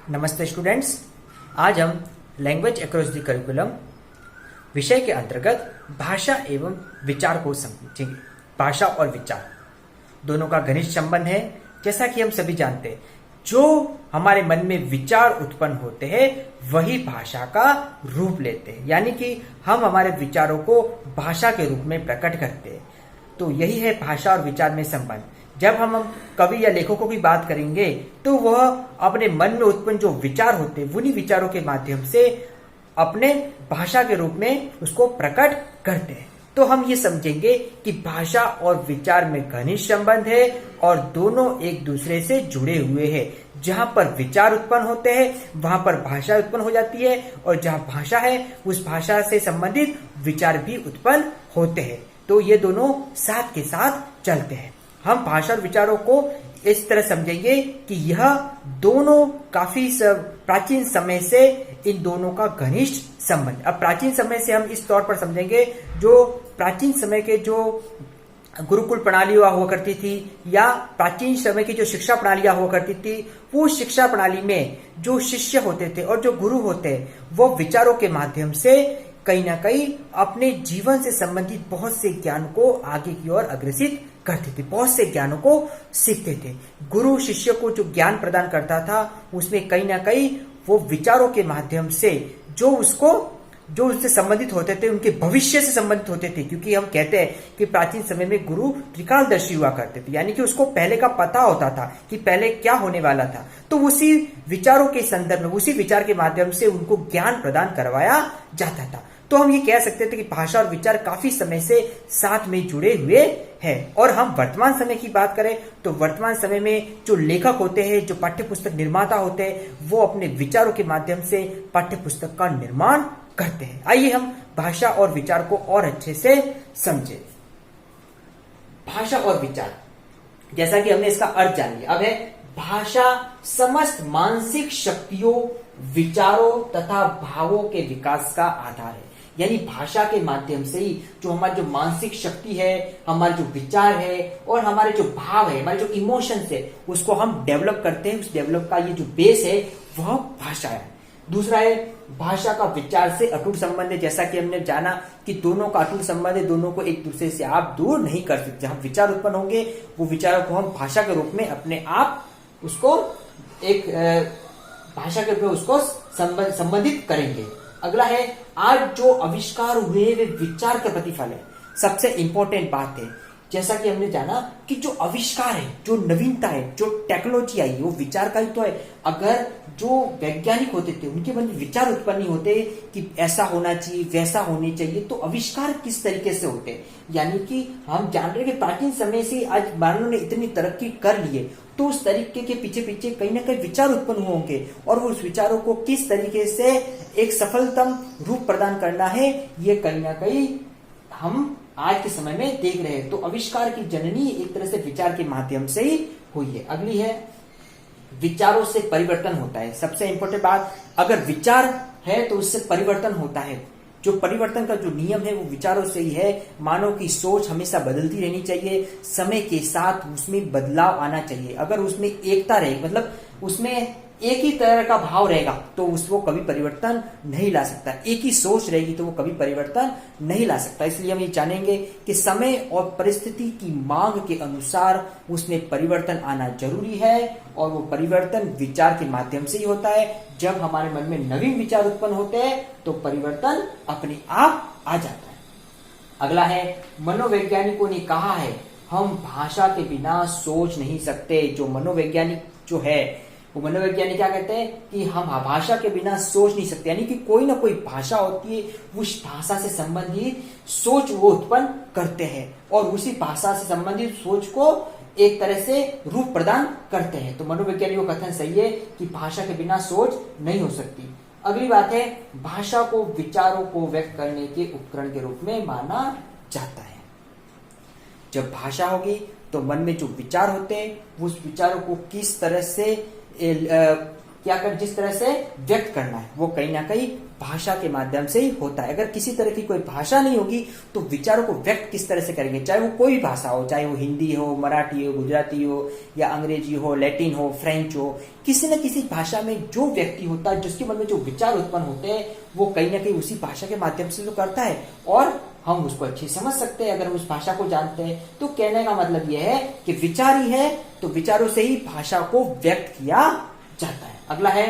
नमस्ते स्टूडेंट्स। आज हम लैंग्वेज अक्रॉस द करिकुलम विषय के अंतर्गत भाषा एवं विचार को समझेंगे। भाषा और विचार दोनों का घनिष्ठ संबंध है। जैसा कि हम सभी जानते हैं, जो हमारे मन में विचार उत्पन्न होते हैं वही भाषा का रूप लेते हैं, यानी कि हम हमारे विचारों को भाषा के रूप में प्रकट करते हैं। तो यही है भाषा और विचार में संबंध। जब हम कवि या लेखकों की बात करेंगे तो वह अपने मन में उत्पन्न जो विचार होते हैं उन्हीं विचारों के माध्यम से अपने भाषा के रूप में उसको प्रकट करते हैं। तो हम ये समझेंगे कि भाषा और विचार में घनिष्ठ संबंध है और दोनों एक दूसरे से जुड़े हुए हैं। जहां पर विचार उत्पन्न होते हैं वहां पर भाषा उत्पन्न हो जाती है, और जहां भाषा है उस भाषा से संबंधित विचार भी उत्पन्न होते हैं। तो ये दोनों साथ के साथ चलते हैं। हम भाषा और विचारों को इस तरह समझेंगे कि यह दोनों काफी प्राचीन समय से इन दोनों का घनिष्ठ संबंध। अब प्राचीन समय से हम इस तौर पर समझेंगे, जो प्राचीन समय के जो गुरुकुल प्रणाली हुआ करती थी या प्राचीन समय की जो शिक्षा प्रणालियां हुआ करती थी, वो शिक्षा प्रणाली में जो शिष्य होते थे और जो गुरु होते वो विचारों के माध्यम से कहीं ना कहीं अपने जीवन से संबंधित बहुत से ज्ञान को आगे की ओर अग्रसित करते थे, बहुत से ज्ञानों को सीखते थे। गुरु शिष्य को जो ज्ञान प्रदान करता था उसमें कहीं ना कहीं वो विचारों के माध्यम से जो उससे संबंधित होते थे, उनके भविष्य से संबंधित होते थे। क्योंकि हम कहते हैं कि प्राचीन समय में गुरु त्रिकालदर्शी हुआ करते थे, यानी कि उसको पहले का पता होता था कि पहले क्या होने वाला था। तो उसी विचारों के संदर्भ में, उसी विचार के माध्यम से उनको ज्ञान प्रदान करवाया जाता था। तो हम ये कह सकते थे कि भाषा और विचार काफी समय से साथ में जुड़े हुए हैं। और हम वर्तमान समय की बात करें तो वर्तमान समय में जो लेखक होते हैं, जो पाठ्यपुस्तक निर्माता होते हैं, वो अपने विचारों के माध्यम से पाठ्यपुस्तक का निर्माण करते हैं। आइए हम भाषा और विचार को और अच्छे से समझें। भाषा और विचार, जैसा कि हमने इसका अर्थ जान लिया, अब है भाषा समस्त मानसिक शक्तियों, विचारों तथा भावों के विकास का आधार है। यानी भाषा के माध्यम से ही जो हमारी जो मानसिक शक्ति है, हमारे जो विचार है और हमारे जो भाव है, हमारे जो इमोशंस है, उसको हम डेवलप करते हैं। उस डेवलप का ये जो बेस है वह भाषा है। दूसरा है भाषा का विचार से अटूट संबंध है। जैसा कि हमने जाना कि दोनों का अटूट संबंध है, दोनों को एक दूसरे से आप दूर नहीं कर सकते। जहां विचार उत्पन्न होंगे वो विचारों को हम भाषा के रूप में अपने आप उसको एक भाषा के रूप में उसको संबंधित करेंगे। अगला है आज जो आविष्कार हुए वे विचार का प्रतिफल है। सबसे इंपॉर्टेंट बात है, जैसा कि हमने जाना कि जो आविष्कार है, जो नवीनता है, जो टेक्नोलॉजी आई वो विचार का ही तो है। अगर जो वैज्ञानिक होते थे उनके मन में विचार उत्पन्न होते कि ऐसा होना चाहिए, वैसा होनी चाहिए, तो आविष्कार किस तरीके से होते। यानी कि हम जान रहे हैं कि प्राचीन समय से आज मानव ने इतनी तरक्की कर ली है, तो उस तरीके के पीछे पीछे कहीं ना कहीं विचार उत्पन्न होंगे और वो उस विचारों को किस तरीके से एक सफलतम रूप प्रदान करना है, ये कहीं ना कहीं हम आज के समय में देख रहे हैं। तो आविष्कार की जननी एक तरह से विचार के माध्यम से ही हुई है। अगली है विचारों से परिवर्तन होता है। सबसे इंपॉर्टेंट बात, अगर विचार है तो उससे परिवर्तन होता है। जो परिवर्तन का जो नियम है वो विचारों से ही है। मानव की सोच हमेशा बदलती रहनी चाहिए, समय के साथ उसमें बदलाव आना चाहिए। अगर उसमें एकता रहे, मतलब उसमें एक ही तरह का भाव रहेगा तो उसको कभी परिवर्तन नहीं ला सकता। एक ही सोच रहेगी तो वो कभी परिवर्तन नहीं ला सकता। इसलिए हम ये जानेंगे कि समय और परिस्थिति की मांग के अनुसार उसमें परिवर्तन आना जरूरी है, और वो परिवर्तन विचार के माध्यम से ही होता है। जब हमारे मन में नवीन विचार उत्पन्न होते हैं तो परिवर्तन अपने आप आ जाता है। अगला है मनोवैज्ञानिकों ने कहा है हम भाषा के बिना सोच नहीं सकते। जो मनोवैज्ञानिक जो है वो मनोवैज्ञानिक क्या कहते हैं कि हम भाषा के बिना सोच नहीं सकते। यानी कि कोई ना कोई भाषा होती है, उस भाषा से संबंधित सोच वो उत्पन्न करते हैं और उसी भाषा से संबंधित सोच को एक तरह से रूप प्रदान करते हैं। तो मनोवैज्ञानिकों का कथन सही है कि भाषा के बिना सोच नहीं हो सकती। अगली बात है भाषा को विचारों को व्यक्त करने के उपकरण के रूप में माना जाता है। जब भाषा होगी तो मन में जो विचार होते हैं उस विचारों को किस तरह से क्या कर जिस तरह से व्यक्त करना है वो कहीं ना कहीं भाषा के माध्यम से ही होता है। अगर किसी तरह की कोई भाषा नहीं होगी तो विचारों को व्यक्त किस तरह से करेंगे, चाहे वो कोई भी भाषा हो, चाहे वो हिंदी हो, मराठी हो, गुजराती हो या अंग्रेजी हो, लैटिन हो, फ्रेंच हो, किसी न किसी भाषा में जो व्यक्ति होता है जिसके मन में जो विचार उत्पन्न होते हैं वो कहीं ना कहीं उसी भाषा के माध्यम से तो करता है और हम उसको अच्छी समझ सकते हैं अगर हम उस भाषा को जानते हैं। तो कहने का मतलब यह है कि विचार ही है तो विचारों से ही भाषा को व्यक्त किया जाता है। अगला है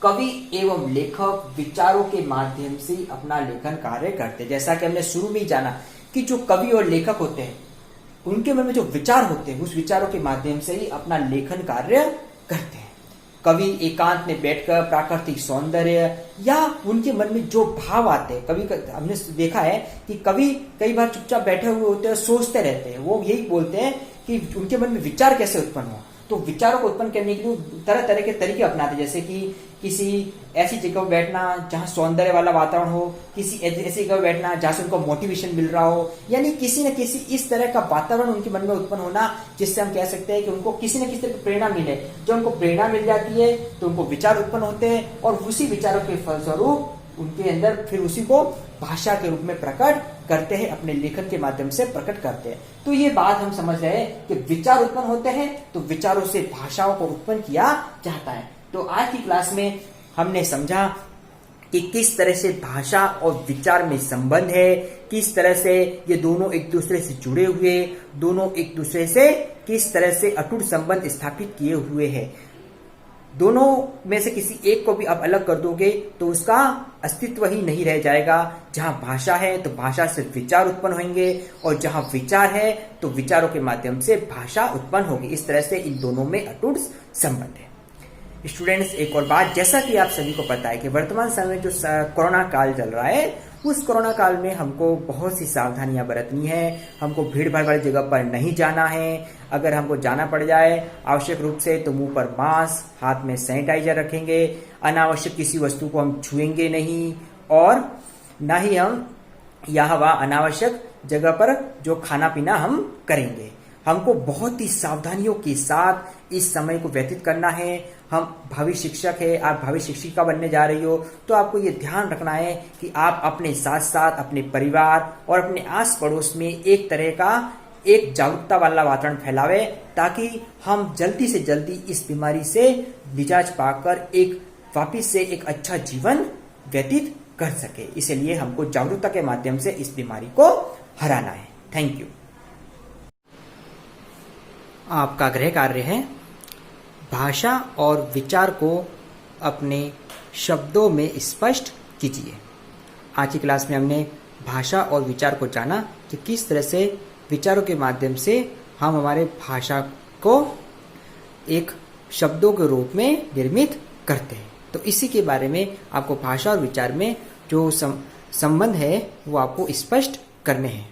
कवि एवं लेखक विचारों के माध्यम से अपना लेखन कार्य करते हैं। जैसा कि हमने शुरू में ही जाना कि जो कवि और लेखक होते हैं उनके मन में जो विचार होते हैं उस विचारों के माध्यम से ही अपना लेखन कार्य करते हैं। कवि एकांत में बैठकर प्राकृतिक सौंदर्य या उनके मन में जो भाव आते हैं, कवि हमने देखा है कि कवि कई बार चुपचाप बैठे हुए होते हैं, सोचते रहते हैं, वो यही बोलते हैं कि उनके मन में विचार कैसे उत्पन्न हो। तो विचारों को उत्पन्न करने के लिए तरह तरह के तरीके अपनाते, जैसे कि किसी ऐसी जगह पर बैठना जहां सौंदर्य वाला वातावरण हो, किसी ऐसी जगह बैठना जहां से उनको मोटिवेशन मिल रहा हो, यानी किसी न किसी इस तरह का वातावरण उनके मन में उत्पन्न होना जिससे हम कह सकते हैं कि उनको किसी न किसी तरह की प्रेरणा मिले। जब उनको प्रेरणा मिल जाती है तो उनको विचार उत्पन्न होते हैं और उसी विचारों के फलस्वरूप उनके अंदर फिर उसी को भाषा के रूप में प्रकट करते हैं, अपने लेखन के माध्यम से प्रकट करते हैं। तो ये बात हम समझ रहे हैं कि विचार उत्पन्न होते हैं तो विचारों से भाषाओं को उत्पन्न किया जाता है। तो आज की क्लास में हमने समझा कि किस तरह से भाषा और विचार में संबंध है, किस तरह से ये दोनों एक दूसरे से जुड़े हुए, दोनों एक दूसरे से किस तरह से अटूट संबंध स्थापित किए हुए हैं। दोनों में से किसी एक को भी आप अलग कर दोगे तो उसका अस्तित्व ही नहीं रह जाएगा। जहां भाषा है तो भाषा से विचार उत्पन्न होंगे और जहां विचार है तो विचारों के माध्यम से भाषा उत्पन्न होगी। इस तरह से इन दोनों में अटूट संबंध है। स्टूडेंट्स, एक और बात, जैसा कि आप सभी को पता है कि वर्तमान समय में जो कोरोना काल चल रहा है उस कोरोना काल में हमको बहुत सी सावधानियां बरतनी है। हमको भीड़ भाड़ वाली जगह पर नहीं जाना है। अगर हमको जाना पड़ जाए आवश्यक रूप से तो मुंह पर मास्क, हाथ में सैनिटाइजर रखेंगे, अनावश्यक किसी वस्तु को हम छुएंगे नहीं और ना ही हम यहाँ वहाँ अनावश्यक जगह पर जो खाना पीना हम करेंगे। हमको बहुत ही सावधानियों के साथ इस समय को व्यतीत करना है। हम भावी शिक्षक है, आप भावी शिक्षिका बनने जा रही हो तो आपको ये ध्यान रखना है कि आप अपने साथ साथ अपने परिवार और अपने आस पड़ोस में एक तरह का एक जागरूकता वाला वातावरण फैलावे ताकि हम जल्दी से जल्दी इस बीमारी से निजात पाकर एक वापिस से एक अच्छा जीवन व्यतीत कर सके। इसलिए हमको जागरूकता के माध्यम से इस बीमारी को हराना है। Thank you. आपका गृह कार्य है भाषा और विचार को अपने शब्दों में स्पष्ट कीजिए। आज की क्लास में हमने भाषा और विचार को जाना कि किस तरह से विचारों के माध्यम से हम हमारे भाषा को एक शब्दों के रूप में निर्मित करते हैं। तो इसी के बारे में आपको भाषा और विचार में जो संबंध है वो आपको स्पष्ट करने हैं।